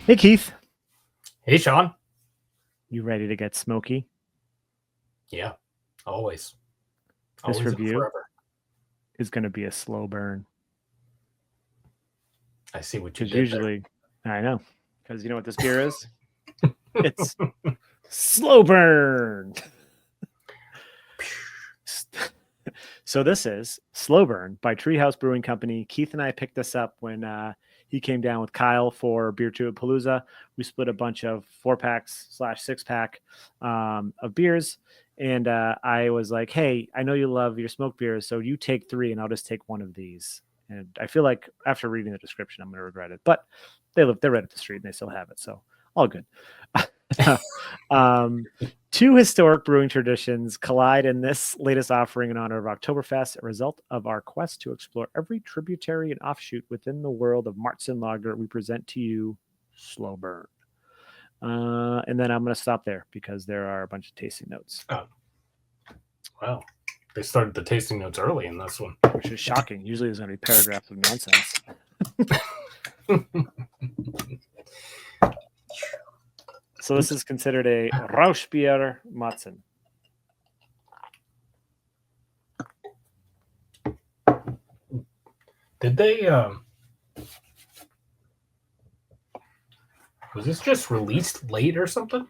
Hey, Keith. Hey, Sean. You ready to get smoky? Yeah, always. This Always and review forever. is going to be a slow burn. I see what you Because did there. usually, I know. Because you know what this beer is? It's slow burn. So this is Slow Burn by Treehouse Brewing Company. Keith and I picked this up when he came down with Kyle for Beer to Palooza. We split a bunch of 4-packs/6-pack of beers. And I was like, hey, I know you love your smoked beers, so you take 3 and I'll just take one of these. And I feel like after reading the description, I'm going to regret it. But they're right up the street and they still have it. So all good. Two historic brewing traditions collide in this latest offering in honor of Oktoberfest, a result of our quest to explore every tributary and offshoot within the world of Märzen lager. We present to you Slow Burn. And then I'm going to stop there because there are a bunch of tasting notes. Oh, wow. They started the tasting notes early in this one. Which is shocking. Usually there's going to be paragraphs of nonsense. So this is considered a Rauchbier Märzen. Did they, was this just released late or something?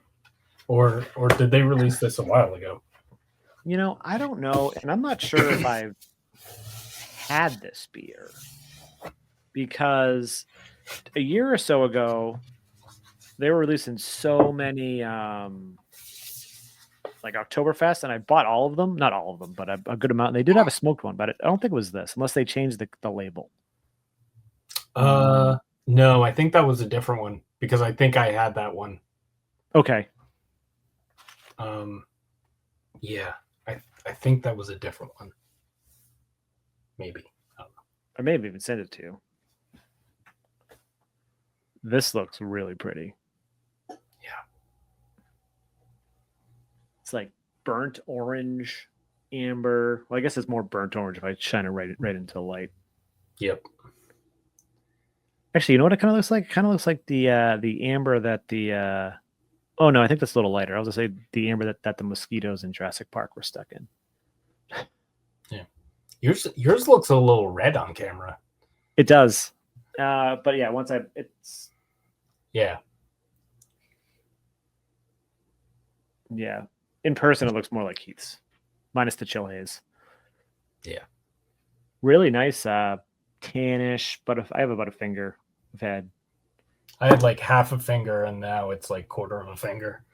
Or did they release this a while ago? You know, I don't know. And I'm not sure if I've had this beer because a year or so ago, they were releasing so many like Oktoberfest, and I bought all of them. Not all of them, but a good amount. And they did have a smoked one, but I don't think it was this, unless they changed the label. No, I think that was a different one because I think I had that one. Okay. Yeah, I think that was a different one. Maybe. I don't know. I may have even sent it to you. This looks really pretty. Yeah. It's like burnt orange, amber. Well, I guess it's more burnt orange if I shine it right into the light. Yep. Actually, you know what it kind of looks like? It kind of looks like the amber that the oh no, I think that's a little lighter. I was gonna say the amber that the mosquitoes in Jurassic Park were stuck in. Yeah. Yours looks a little red on camera. It does. But yeah, it's yeah. Yeah. In person it looks more like Keith's. Minus the chill haze. Yeah. Really nice tannish, but I have about a finger I've had. I had like half a finger and now it's like quarter of a finger.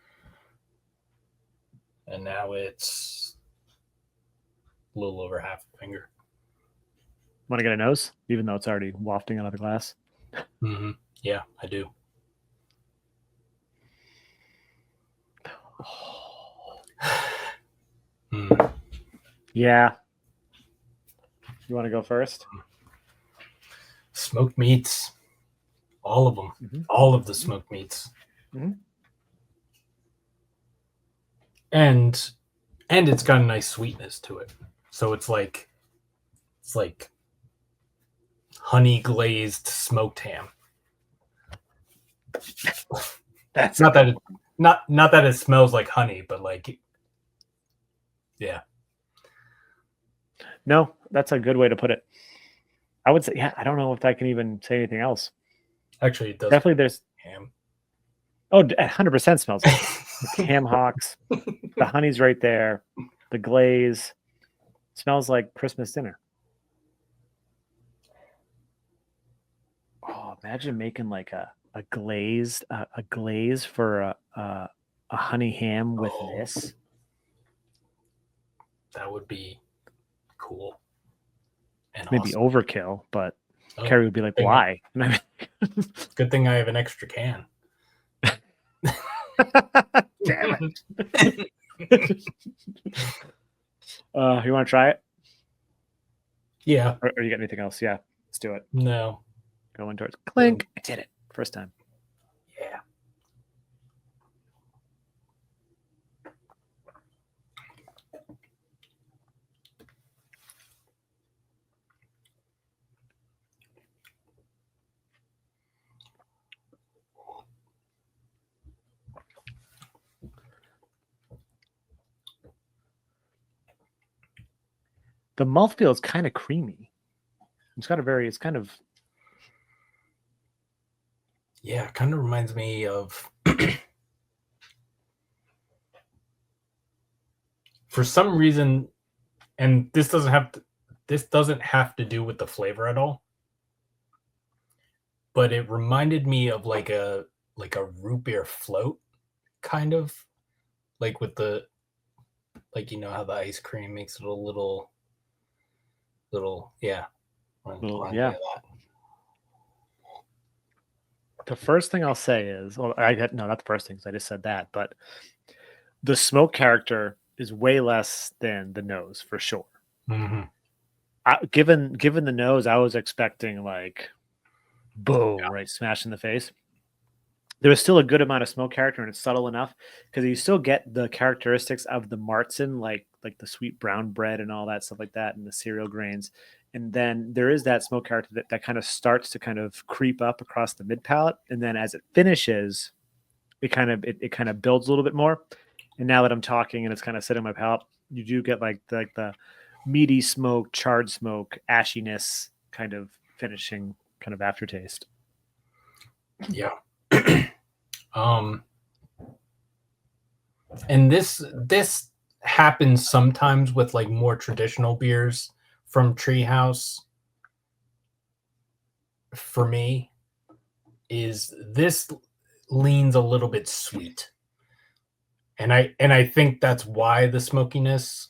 And now it's a little over half a finger. Want to get a nose? Even though it's already wafting out of the glass. Mm-hmm. Yeah, I do. Yeah. You want to go first? Smoked meats. All of them. Mm-hmm. All of the smoked meats. Mm-hmm. And it's got a nice sweetness to it. So it's like honey glazed smoked ham. That's not that not that it smells like honey, but like yeah. No, that's a good way to put it. I would say, yeah, I don't know if I can even say anything else. Actually, it does. Definitely there's ham. Oh, 100% smells like ham hocks. The honey's right there. The glaze smells like Christmas dinner. Oh, imagine making like a glaze for a honey ham with this. That would be cool. And maybe awesome. Overkill, but Carrie would be like, "Why?" Good thing I have an extra can. Damn it! You want to try it? Yeah. Or you got anything else? Yeah, let's do it. No. Going towards clink. I did it first time. Yeah. The mouthfeel is kind of creamy. It's kind of. Yeah, it kind of reminds me of. For some reason, and this doesn't have to do with the flavor at all, but it reminded me of like a root beer float, kind of like with the, like, you know how the ice cream makes it a little yeah. Yeah. The first thing I'll say is, well, no, not the first thing, because I just said that, but the smoke character is way less than the nose for sure. Mm-hmm. Given the nose, I was expecting like, boom, right, smash in the face. There was still a good amount of smoke character, and it's subtle enough because you still get the characteristics of the Märzen, like the sweet brown bread and all that stuff like that, and the cereal grains. And then there is that smoke character that kind of starts to kind of creep up across the mid palate, and then as it finishes, it kind of builds a little bit more. And now that I'm talking and it's kind of sitting in my palate, you do get like the meaty smoke, charred smoke, ashiness kind of finishing kind of aftertaste. Yeah. And this happens sometimes with like more traditional beers from Treehouse. For me, is this leans a little bit sweet, and I think that's why the smokiness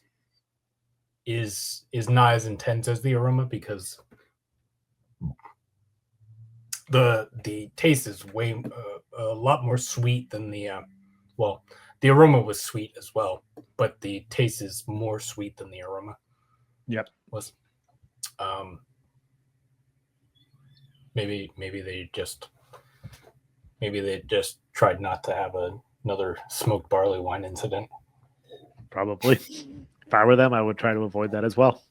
is not as intense as the aroma, because the taste is way a lot more sweet than the well, the aroma was sweet as well, but the taste is more sweet than the aroma. Yep. Was maybe they just tried not to have another smoked barley wine incident. Probably. If I were them, I would try to avoid that as well.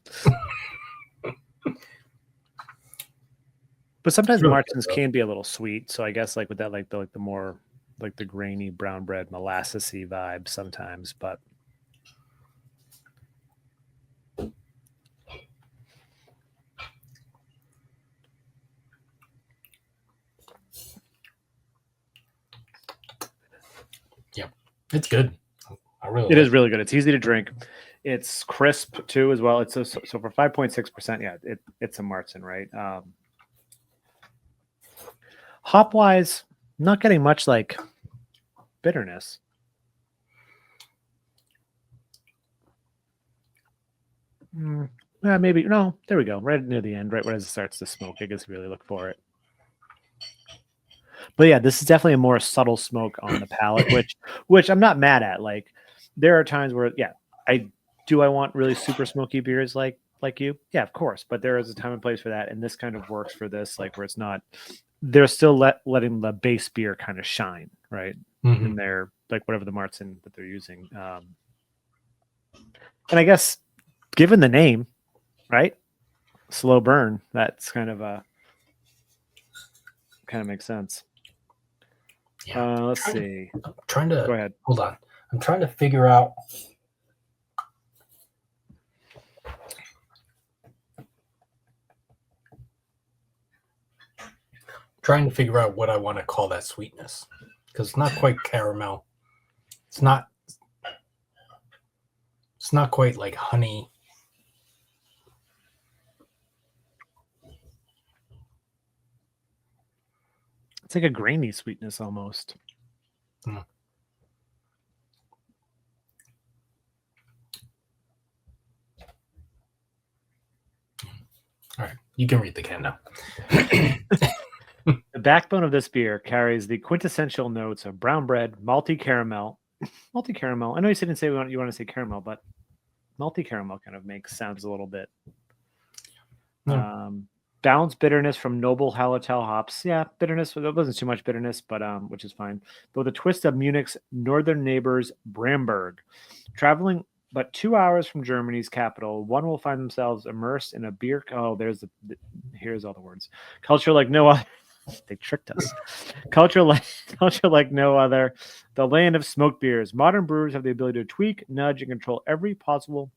But sometimes Really Märzen's can be a little sweet, so I guess like with that, like the more like the grainy brown bread molassesy vibe sometimes. But yeah, it's good. It is really good. It's easy to drink. It's crisp too as well. It's so for 5.6%. Yeah, it's a Märzen, right? Hop wise, not getting much like bitterness. Yeah, maybe no. There we go. Right near the end, right as it starts to smoke, I guess really look for it. But yeah, this is definitely a more subtle smoke on the palate, which I'm not mad at. Like there are times where, yeah, I want really super smoky beers like you. Yeah, of course. But there is a time and place for that, and this kind of works for this, like where it's not. They're still letting the base beer kind of shine, right? Mm-hmm. And they're like whatever the Märzen that they're using. And I guess given the name, right? Slow burn. That's kind of makes sense. Yeah. Let's see. I'm trying to go ahead. Hold on. I'm trying to figure out. What I want to call that sweetness, because it's not quite caramel. It's not quite like honey. It's like a grainy sweetness almost. Mm. All right, you can read the can now. The backbone of this beer carries the quintessential notes of brown bread, malty caramel. Malty caramel. I know you didn't say you want to say caramel, but malty caramel kind of sounds a little bit. Balanced bitterness from noble Hallertau hops. Yeah, bitterness. There wasn't too much bitterness, but which is fine. But with a twist of Munich's northern neighbors, Bamberg. Traveling but 2 hours from Germany's capital, one will find themselves immersed in a beer. Oh, here's all the words. Culture like no other. They tricked us. Culture like no other. The land of smoked beers. Modern brewers have the ability to tweak, nudge, and control every possible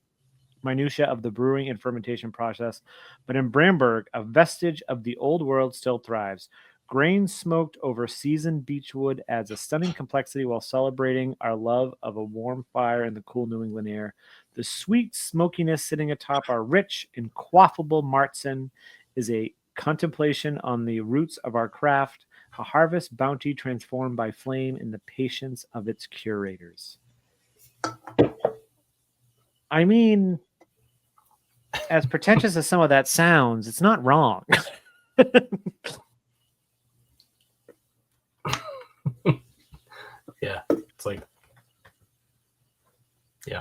minutia of the brewing and fermentation process, but in Bamberg, a vestige of the old world still thrives. Grain smoked over seasoned beechwood adds a stunning complexity while celebrating our love of a warm fire in the cool New England air. The sweet smokiness sitting atop our rich, inquaffable Märzen is a contemplation on the roots of our craft, a harvest bounty transformed by flame in the patience of its curators. I mean, as pretentious as some of that sounds, it's not wrong. Yeah, it's like, yeah.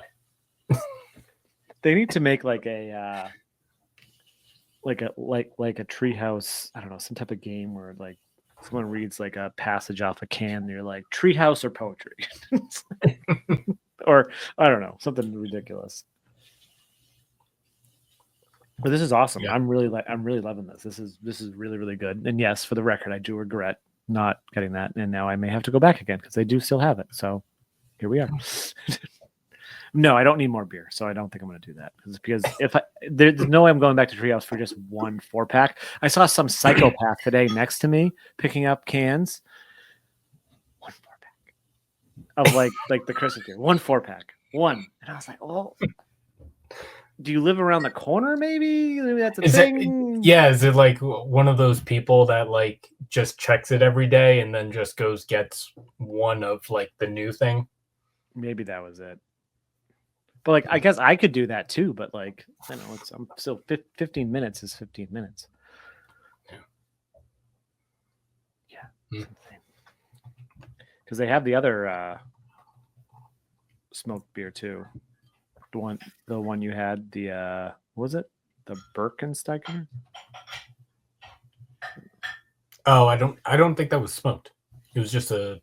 They need to make like a treehouse. I don't know, some type of game where like someone reads like a passage off a can. And you're like treehouse or poetry, or I don't know, something ridiculous. But this is awesome. Yeah. I'm really loving this. This is really, really good. And yes, for the record, I do regret not getting that, and now I may have to go back again because they do still have it. So here we are. No, I don't need more beer, so I don't think I'm going to do that because if there's no way I'm going back to Treehouse for just one 4-pack. I saw some psychopath today next to me picking up cans. One 4-pack of like the Christmas beer. One 4-pack. One, and I was like, oh. Do you live around the corner? Maybe that's a thing. Is it like one of those people that like just checks it every day and then just gets one of like the new thing? Maybe that was it. But like, I guess I could do that too. But like, I know I'm still 15 minutes is 15 minutes. Yeah, because they have the other smoked beer too. The one you had, the what was it the Birkensteiger? Oh, I don't think that was smoked. It was just a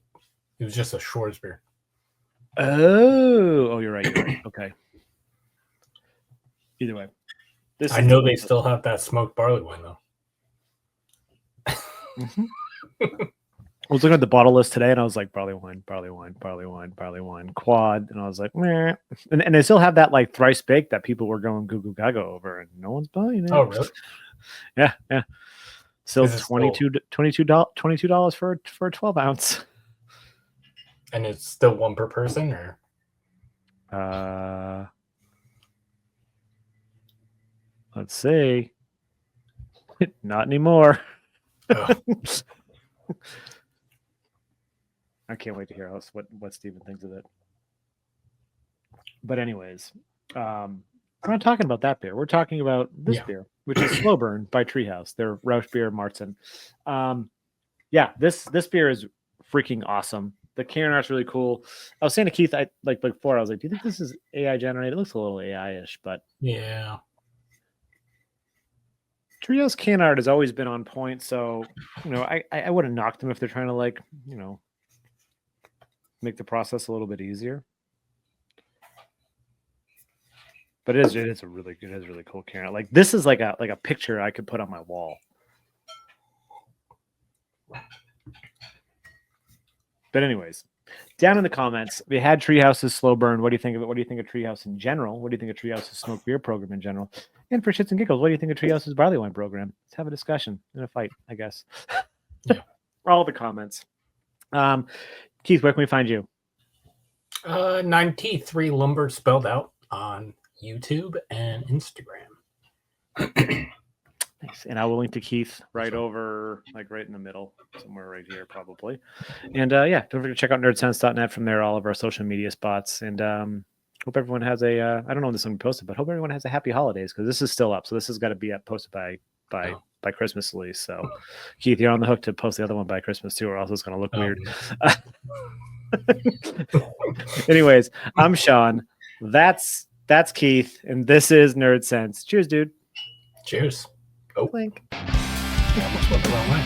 Schwarz beer. Oh, you're right. Okay. Either way, I know they still have that smoked barley wine though. Mm-hmm. I was looking at the bottle list today, and I was like, barley wine, quad, and I was like, meh. And they still have that like thrice baked that people were going goo goo gaga over, and no one's buying it. Oh, really? Yeah. Still $22 for a 12 ounce. And it's still one per person, or let's see. Not anymore. Oh. I can't wait to hear what Steven thinks of it. But anyways, we're not talking about that beer. We're talking about this beer, which is Slow Burn by Treehouse. Their Rauchbier Märzen. This beer is freaking awesome. The can art's really cool. I was saying to Keith, before, I was like, do you think this is AI generated? It looks a little AI-ish, but yeah. Treehouse can art has always been on point, so I wouldn't knock them if they're trying to make the process a little bit easier. But it is a really cool can art. Like this is like a picture I could put on my wall. But anyways, down in the comments, we had Treehouse's Slow Burn. What do you think of it? What do you think of Treehouse in general? What do you think of Treehouse's smoked beer program in general? And for shits and giggles, what do you think of Treehouse's barley wine program? Let's have a discussion and a fight, I guess. Yeah. All the comments. Keith, where can we find you? 93 Lumber spelled out on YouTube and Instagram. Nice. And I will link to Keith right over, right in the middle, somewhere right here, probably. And don't forget to check out nerdsense.net. From there, all of our social media spots. And hope everyone has I don't know when this will be posted, but hope everyone has a happy holidays, because this is still up. So this has got to be posted by Christmas at least. So Keith, you're on the hook to post the other one by Christmas too, or else it's going to look weird. Anyways, I'm Sean. That's Keith, and this is Nerdsense. Cheers, dude. Cheers. Link. I almost went the wrong way.